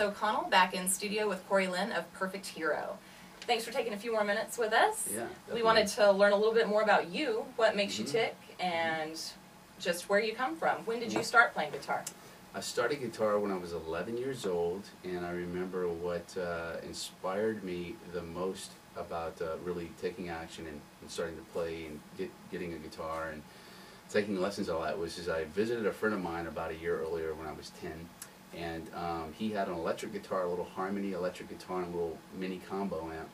Melissa O'Connell back in studio with Corey Lynn of Perfect Hero. Thanks for taking a few more minutes with us. Yeah, we wanted to learn a little bit more about you, what makes you tick, and just where you come from. When did you start playing guitar? I started guitar when I was 11 years old, and I remember what inspired me the most about really taking action and starting to play and getting a guitar and taking lessons. All that was I visited a friend of mine about a year earlier when I was 10, and he had an electric guitar, a little Harmony electric guitar, and a little mini combo amp.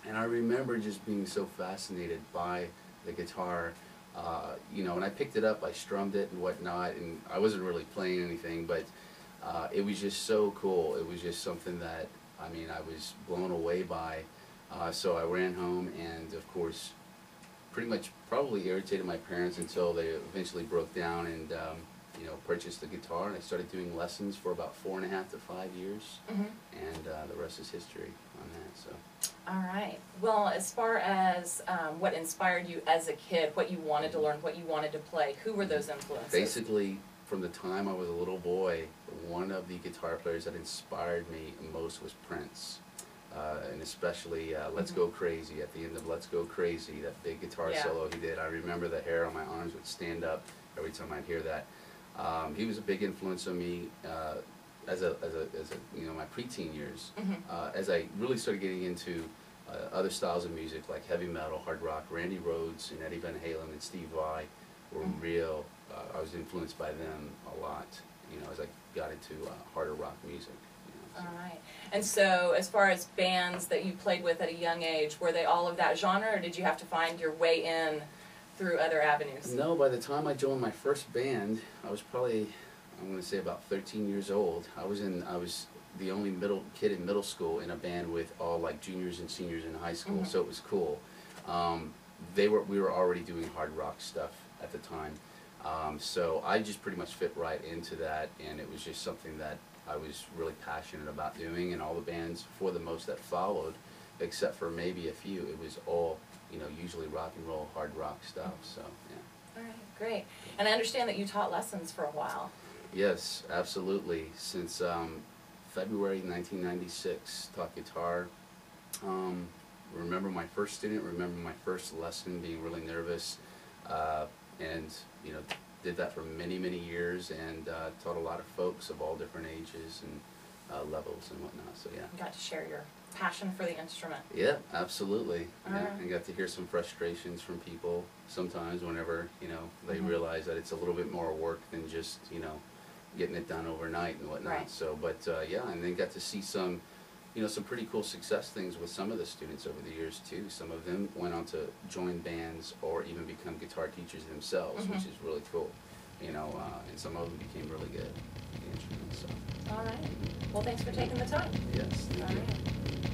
And I remember just being so fascinated by the guitar. You know, when I picked it up, I strummed it and whatnot, and I wasn't really playing anything, but it was just so cool. It was just something that, I mean, I was blown away by. So I ran home and, of course, pretty much probably irritated my parents until they eventually broke down and, you know, purchased the guitar. And I started doing lessons for about 4.5 to 5 years, and the rest is history on that. So. All right. Well, as far as what inspired you as a kid, what you wanted to learn, what you wanted to play, who were those influences? Basically, from the time I was a little boy, one of the guitar players that inspired me most was Prince. And especially Let's Go Crazy, at the end of Let's Go Crazy, that big guitar solo he did. I remember the hair on my arms would stand up every time I'd hear that. He was a big influence on me as a you know, my preteen years. As I really started getting into other styles of music like heavy metal, hard rock, Randy Rhoads and Eddie Van Halen and Steve Vai were real. I was influenced by them a lot, you know, as I got into harder rock music. All right. And so as far as bands that you played with at a young age, were they all of that genre, or did you have to find your way in through other avenues? No, by the time I joined my first band, I was probably, I'm going to say about 13 years old. I was the only kid in middle school in a band with all like juniors and seniors in high school, so it was cool. We were already doing hard rock stuff at the time. So I just pretty much fit right into that, and it was just something that I was really passionate about doing, and all the bands, for the most, that followed, except for maybe a few, it was all, you know, usually rock and roll, hard rock stuff, so, yeah. All right, great. And I understand that you taught lessons for a while. Yes, absolutely. Since February 1996, taught guitar. Remember my first student, remember my first lesson, being really nervous, and, you know, did that for many, many years, and taught a lot of folks of all different ages and levels and whatnot, so yeah. You got to share your passion for the instrument. Yeah, absolutely. Yeah. Right. I got to hear some frustrations from people sometimes whenever, you know, they realize that it's a little bit more work than just, you know, getting it done overnight and whatnot. Right. So, but yeah, and then got to see some, you know, some pretty cool success things with some of the students over the years too. Some of them went on to join bands or even become guitar teachers themselves, which is really cool. You know, and some of them became really good at the instruments. So. All right. Well, thanks for taking the time. Yes, thank you. All right.